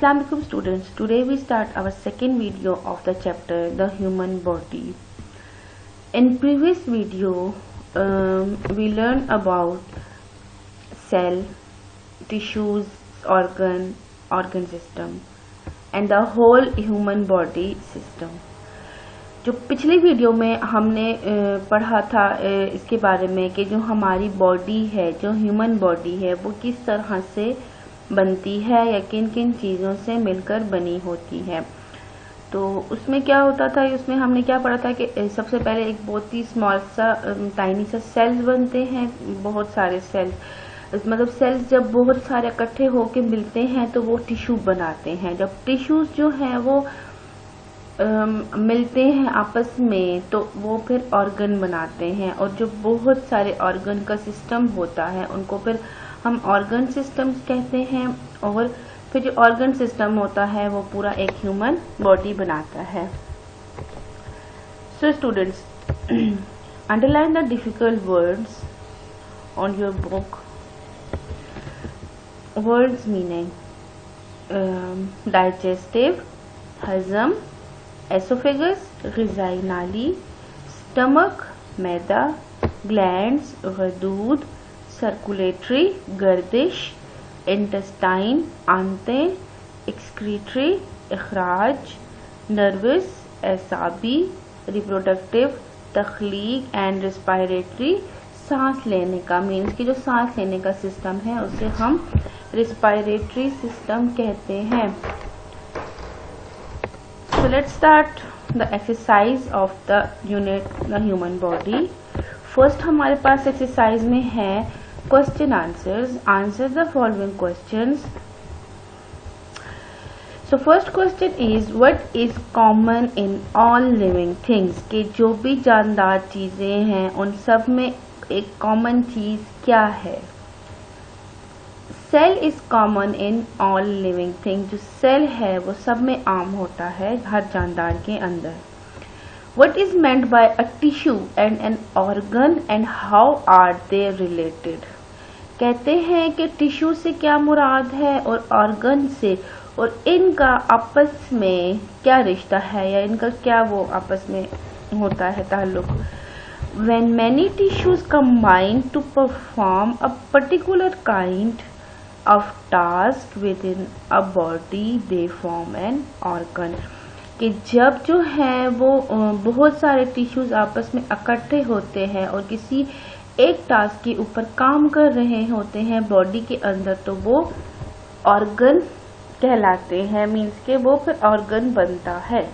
Assalamualaikum students, today we start our second video of the chapter the human body. In previous video we learned about cell, tissues, organ system and the whole human body system. जो पिछली video में हमने पढ़ा था इसके बारे में कि जो हमारी बॉडी है, जो ह्यूमन बॉडी है, वो किस तरह से बनती है या किन किन चीज़ों से मिलकर बनी होती है। तो उसमें क्या होता था, उसमें हमने क्या पढ़ा था कि सबसे पहले एक बहुत ही स्मॉल सा टाइनी सा सेल्स बनते हैं, बहुत सारे सेल्स, मतलब सेल्स जब बहुत सारे इकट्ठे होके मिलते हैं तो वो टिश्यू बनाते हैं। जब टिश्यूज जो हैं वो मिलते हैं आपस में तो वो फिर ऑर्गन बनाते हैं, और जो बहुत सारे ऑर्गन का सिस्टम होता है उनको फिर हम ऑर्गन सिस्टम्स कहते हैं, और फिर जो ऑर्गन सिस्टम होता है वो पूरा एक ह्यूमन बॉडी बनाता है। So students, underline the difficult words on your book. Words meaning digestive, हजम, एसोफेगस ग़िज़ाई नाली, स्टमक मैदा, ग्लैंड्स दूध, सर्कुलेटरी गर्दिश, इंटेस्टाइन आंतें, एक्सक्रीटरी इखराज, नर्वस एसाबी, रिप्रोडक्टिव तख्लीक एंड रिस्पायरेटरी सांस लेने का, मीन्स कि जो सांस लेने का सिस्टम है उसे हम रिस्पायरेटरी सिस्टम कहते हैं। So let's start the exercise of the human body. First हमारे पास एक्सरसाइज में है question answers. Answer the following questions. So first question is what is common in all living things? कि जो भी जानदार चीजें हैं उन सब में एक कॉमन चीज क्या है? Cell is common in all living thing. जो सेल है वो सब में आम होता है, हर जानदार के अंदर। What is meant by a tissue and an organ and how are they related? कहते हैं कि टिश्यू से क्या मुराद है और ऑर्गन से, और इनका आपस में क्या रिश्ता है या इनका क्या वो आपस में होता है ताल्लुक। When many tissues combine to perform a particular kind of task within a body they form an organ। कि जब जो है वो बहुत सारे टिश्यूज आपस में इकट्ठे होते हैं और किसी एक टास्क के ऊपर काम कर रहे होते हैं बॉडी के अंदर, तो वो ऑर्गन कहलाते हैं, मीन्स के वो फिर ऑर्गन बनता है।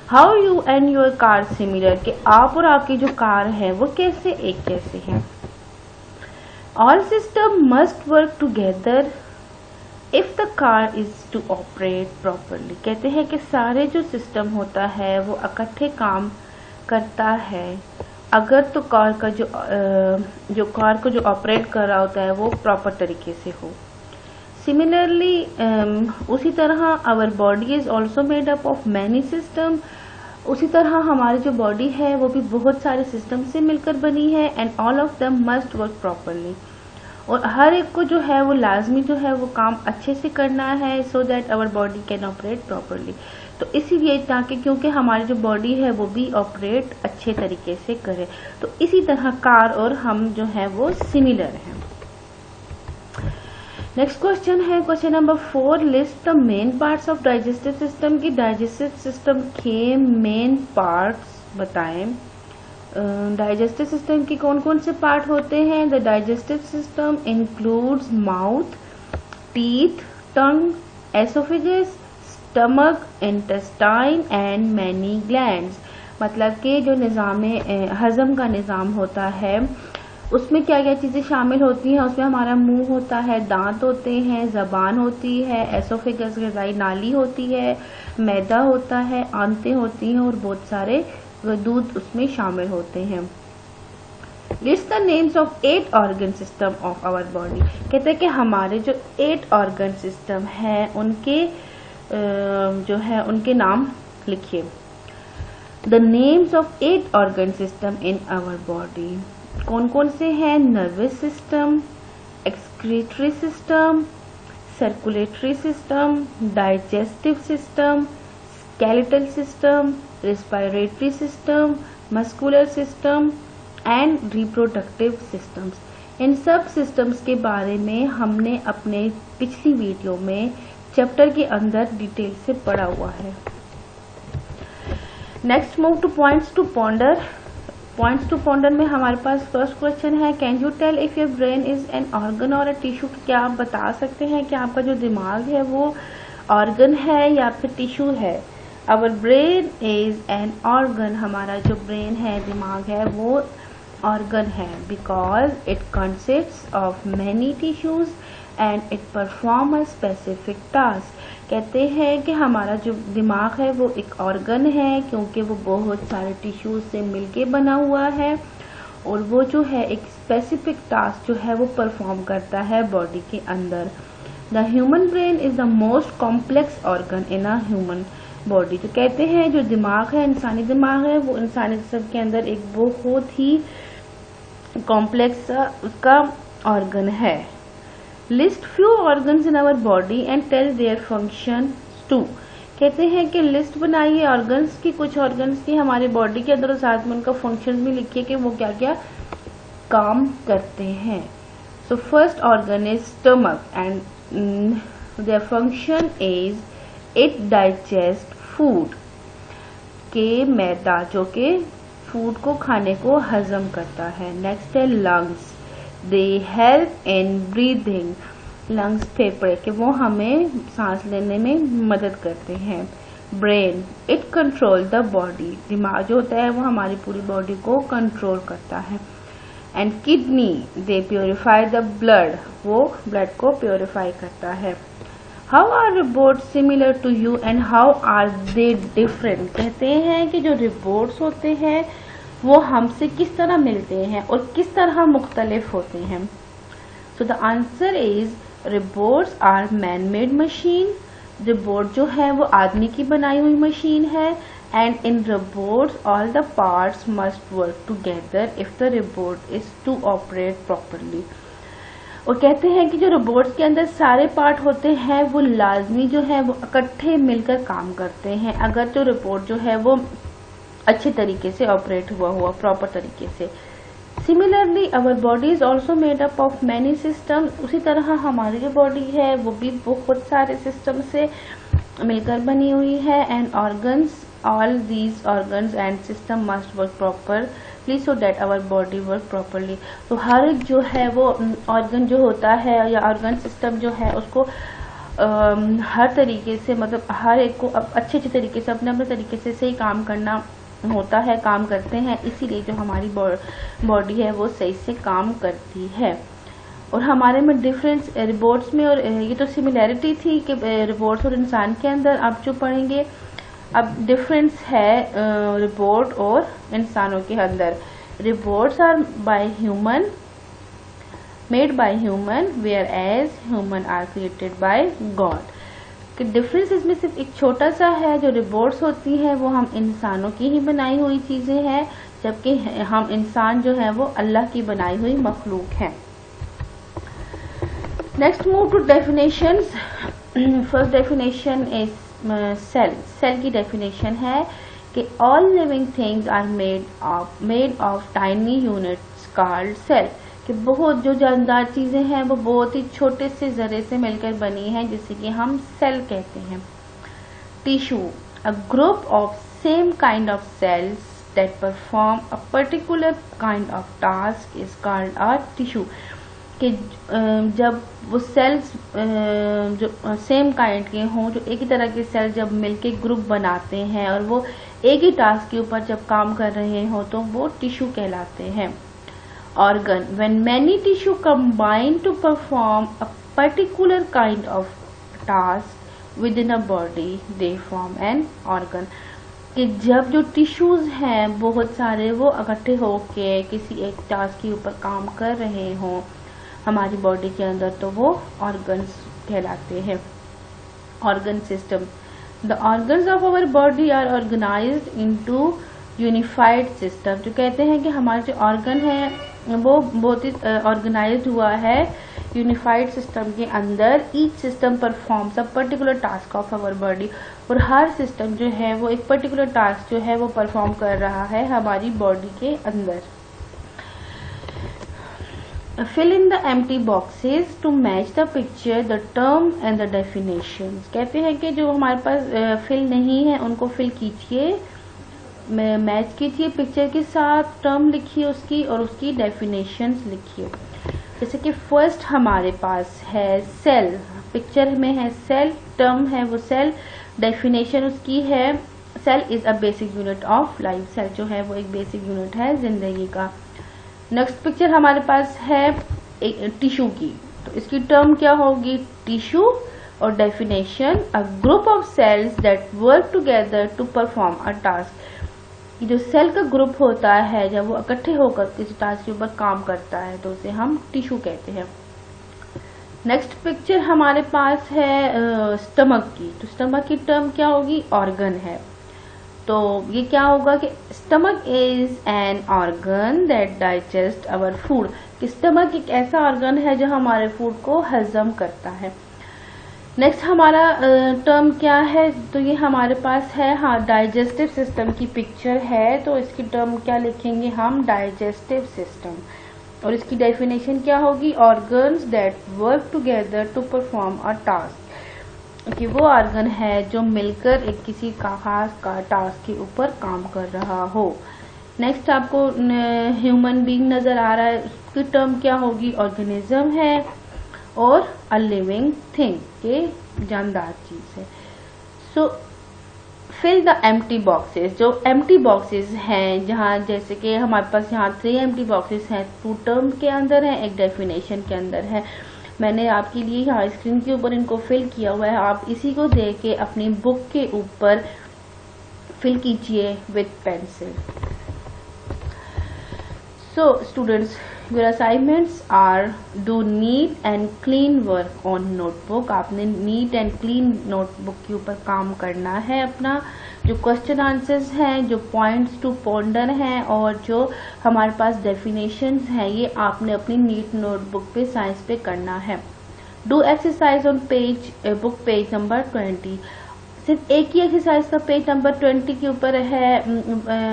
How you and your car similar, कि आप और आपकी जो कार है वो कैसे एक जैसे हैं। All system must work together if the car is to operate properly. कहते हैं कि सारे जो सिस्टम होता है वो इकट्ठे काम करता है अगर तो कार का कार को जो ऑपरेट कर रहा होता है वो प्रॉपर तरीके से हो। सिमिलरली उसी तरह our body is also made up of many system. उसी तरह हमारी जो बॉडी है वो भी बहुत सारे सिस्टम से मिलकर बनी है, and all of them must work properly. और हर एक को जो है वो लाजमी जो है वो काम अच्छे से करना है, so that our body can operate properly. तो इसीलिए ताकि क्योंकि हमारी जो बॉडी है वो भी ऑपरेट अच्छे तरीके से करे, तो इसी तरह कार और हम जो है वो सिमिलर हैं। नेक्स्ट क्वेश्चन है question number 4। List the main parts of digestive system. की डाइजेस्टिव सिस्टम के मेन पार्ट्स बताएं। डाइजेस्टिव सिस्टम के कौन कौन से पार्ट होते हैं। The digestive system includes mouth, teeth, tongue, oesophagus, stomach, intestine and many glands. मतलब कि जो निज़ाम हजम का निज़ाम होता है उसमें क्या क्या चीज़ें शामिल होती हैं। उसमें हमारा मुंह होता है, दांत होते हैं, जबान होती है, एसोफेगस ग़िज़ाई नाली होती है, मैदा होता है, आंतें होती हैं और बहुत सारे दूध उसमें शामिल होते हैं। List the names of 8 organ system of our body. कहते हैं कि हमारे जो 8 ऑर्गन सिस्टम है उनके जो है उनके नाम लिखिए। The names of 8 organ system in our body कौन कौन से हैं। Nervous system, excretory system, circulatory system, digestive system, skeletal system, respiratory system, muscular system and reproductive systems. इन सब सिस्टम्स के बारे में हमने अपने पिछली वीडियो में चैप्टर के अंदर डिटेल से पढ़ा हुआ है। Next move to points to ponder. Points to ponder में हमारे पास फर्स्ट क्वेश्चन है, can you tell if your brain is an organ और अ टिश्यू। क्या आप बता सकते हैं कि आपका जो दिमाग है वो ऑर्गन है या फिर टिश्यू है। Our brain is an organ, हमारा जो ब्रेन है, दिमाग है, वो ऑर्गन है, because it consists of many tissues and it perform a specific task. कहते हैं कि हमारा जो दिमाग है वो एक ऑर्गन है क्योंकि वो बहुत सारे टिश्यूज से मिलके बना हुआ है और वो जो है एक स्पेसिफिक टास्क जो है वो परफॉर्म करता है बॉडी के अंदर। The human brain is the most complex organ in a human body. जो कहते हैं जो दिमाग है, इंसानी दिमाग है, वो इंसानी जिस्म के अंदर एक बहुत ही कॉम्प्लेक्स उसका ऑर्गन है। List few organs in our body and tell their function too. कहते हैं कि लिस्ट बनाइए ऑर्गन्स की, कुछ ऑर्गन्स की हमारे बॉडी के अंदर, और साथ में उनका फंक्शन भी लिखिए कि वो क्या क्या काम करते हैं। So first organ is stomach and their function is it digest food. के मैदा जो कि फूड को, खाने को हजम करता है। नेक्स्ट है lungs, they help in breathing. Lungs फेफड़े के वो हमें सांस लेने में मदद करते हैं। Brain, it control the body. दिमाग जो होता है वो हमारी पूरी बॉडी को कंट्रोल करता है। And kidney, they purify the blood, वो ब्लड को प्योरीफाई करता है। How are report similar to you and how are they different. कहते हैं कि जो रिपोर्ट्स होते हैं वो हमसे किस तरह मिलते हैं और किस तरह मुख्तलिफ होते हैं। So the answer is reports are man made machine. Report जो है वो आदमी की बनाई हुई मशीन है। And in reports all the parts must work together if the report is to operate properly. और कहते हैं कि जो रोबोट्स के अंदर सारे पार्ट होते हैं वो लाजमी जो है वो इकट्ठे मिलकर काम करते हैं अगर जो रिपोर्ट जो है वो अच्छे तरीके से ऑपरेट हुआ प्रॉपर तरीके से। Similarly our body is also made up of many system. उसी तरह हमारी जो बॉडी है वो भी बहुत सारे सिस्टम से मिलकर बनी हुई है। And organs, all these organs and system must work properly so that our body work properly. तो हर एक जो है वो ऑर्गन जो होता है या ऑर्गन सिस्टम जो है उसको हर तरीके से, मतलब हर एक को अच्छे तरीके से अपने अपने तरीके से सही काम करना होता है, काम करते हैं, इसीलिए जो हमारी बॉडी है वो सही से काम करती है। और हमारे में डिफरेंस रिपोर्ट्स में, और ये तो सिमिलैरिटी थी कि रिपोर्ट्स और इंसान के अंदर, आप जो पढ़ेंगे अब डिफरेंस है रिपोर्ट और इंसानों के अंदर। Reports are by human, made by human, whereas human are created by God. कि डिफरेंस इसमें सिर्फ एक छोटा सा है, जो रिपोर्ट्स होती हैं वो हम इंसानों की ही बनाई हुई चीजें हैं, जबकि हम इंसान जो है वो अल्लाह की बनाई हुई मखलूक हैं। Next move to definitions. First definition is cell. Cell की डेफिनेशन है कि all living things are made of tiny units called cell. कि बहुत जो जानदार चीजें हैं वो बहुत ही छोटे से जरे से मिलकर बनी हैं, जिसे कि हम सेल कहते हैं। Tissue, a group of same kind of cells that perform a particular kind of task is called a tissue. कि जब वो सेल्स जो सेम काइंड के हों, जो एक ही तरह के सेल जब मिलके ग्रुप बनाते हैं और वो एक ही टास्क के ऊपर जब काम कर रहे हो तो वो टिश्यू कहलाते हैं। Organ, when many tissue combine to perform a particular kind of task within a body, they form an organ. कि जब जो टिश्यूज हैं बहुत सारे वो इकट्ठे होके किसी एक टास्क के ऊपर काम कर रहे हों हमारी बॉडी के अंदर, तो वो ऑर्गन्स कहलाते हैं। Organ system, the organs of our body are organized into unified system. जो कहते हैं कि हमारे जो ऑर्गन है वो बहुत ही ऑर्गेनाइज्ड हुआ है यूनिफाइड सिस्टम के अंदर। Each system performs a particular task of our body, और हर सिस्टम जो है वो एक पर्टिकुलर टास्क जो है वो परफॉर्म कर रहा है हमारी बॉडी के अंदर। Fill in the empty boxes to match the picture, the term and the definitions. कहते हैं कि जो हमारे पास फिल नहीं है उनको फिल कीजिए, मैच कीजिए पिक्चर के साथ, टर्म लिखिए उसकी और उसकी डेफिनेशंस लिखिए। जैसे कि फर्स्ट हमारे पास है सेल, पिक्चर में है सेल, टर्म है वो सेल, डेफिनेशन उसकी है cell is a basic unit of life. Cell जो है वो एक बेसिक यूनिट है जिंदगी का। नेक्स्ट पिक्चर हमारे पास है टिश्यू की, तो इसकी टर्म क्या होगी टिश्यू, और definition a group of cells that work together to perform a task. जो सेल का ग्रुप होता है जब वो इकट्ठे होकर किसी टास्क के ऊपर काम करता है तो उसे हम टिश्यू कहते हैं। नेक्स्ट पिक्चर हमारे पास है स्टमक की, तो स्टमक की टर्म क्या होगी ऑर्गन है। तो ये क्या होगा कि stomach is an organ that digest our food, कि स्टमक एक ऐसा ऑर्गन है जो हमारे फूड को हजम करता है। नेक्स्ट हमारा टर्म क्या है, तो ये हमारे पास है हाँ डाइजेस्टिव सिस्टम की पिक्चर है, तो इसकी टर्म क्या लिखेंगे हम डाइजेस्टिव सिस्टम, और इसकी डेफिनेशन क्या होगी organs that work together to perform a task, कि वो ऑर्गन है जो मिलकर एक किसी खास का टास्क के ऊपर काम कर रहा हो। नेक्स्ट आपको ह्यूमन बीइंग नजर आ रहा है, उसकी टर्म क्या होगी ऑर्गेनिज्म है और अ लिविंग थिंग के जानदार चीज है। सो फिल द एम्प्टी बॉक्सेस, जो एम्प्टी बॉक्सेस हैं जहाँ जैसे कि हमारे पास यहाँ 3 एम्प्टी बॉक्सेस हैं, 2 टर्म के अंदर है, एक डेफिनेशन के अंदर है। मैंने आपके लिए यहाँ स्क्रीन के ऊपर इनको फिल किया हुआ है, आप इसी को देख के अपनी बुक के ऊपर फिल कीजिए with pencil. So students, your assignments are do neat and clean work on notebook। आपने नीट एंड क्लीन नोटबुक के ऊपर काम करना है अपना। जो क्वेश्चन आंसर्स हैं, जो पॉइंट्स टू पॉन्डर हैं और जो हमारे पास डेफिनेशंस हैं, ये आपने अपनी नीट नोटबुक पे साइंस पे करना है। Do exercise on page book page number 20। सिर्फ एक ही एक्सरसाइज का पेज नंबर 20 के ऊपर है,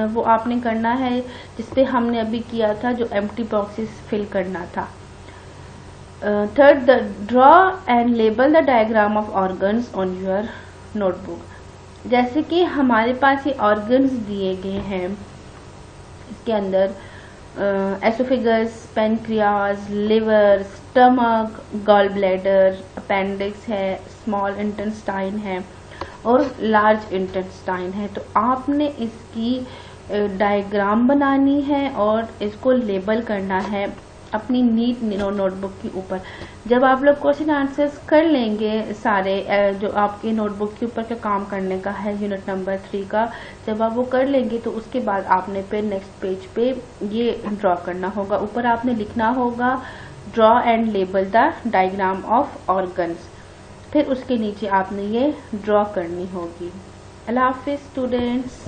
वो आपने करना है जिसपे हमने अभी किया था जो एम्प्टी बॉक्सेस फिल करना था। Third, draw and label the diagram of organs on your notebook. जैसे कि हमारे पास ये ऑर्गन्स दिए गए हैं, इसके अंदर oesophagus, pancreas, liver, stomach, gall bladder, appendix है, स्मॉल इंटेस्टाइन है और लार्ज इंटेस्टाइन है। तो आपने इसकी डायग्राम बनानी है और इसको लेबल करना है अपनी नीट नोटबुक के ऊपर। जब आप लोग क्वेश्चन आंसर्स कर लेंगे सारे जो आपके नोटबुक के ऊपर का काम करने का है यूनिट नंबर 3 का, जब आप वो कर लेंगे तो उसके बाद आपने फिर नेक्स्ट पेज पे ये ड्रॉ करना होगा। ऊपर आपने लिखना होगा draw and label the diagram of organs, फिर उसके नीचे आपने ये ड्रॉ करनी होगी। अल्लाह हाफिज स्टूडेंट्स।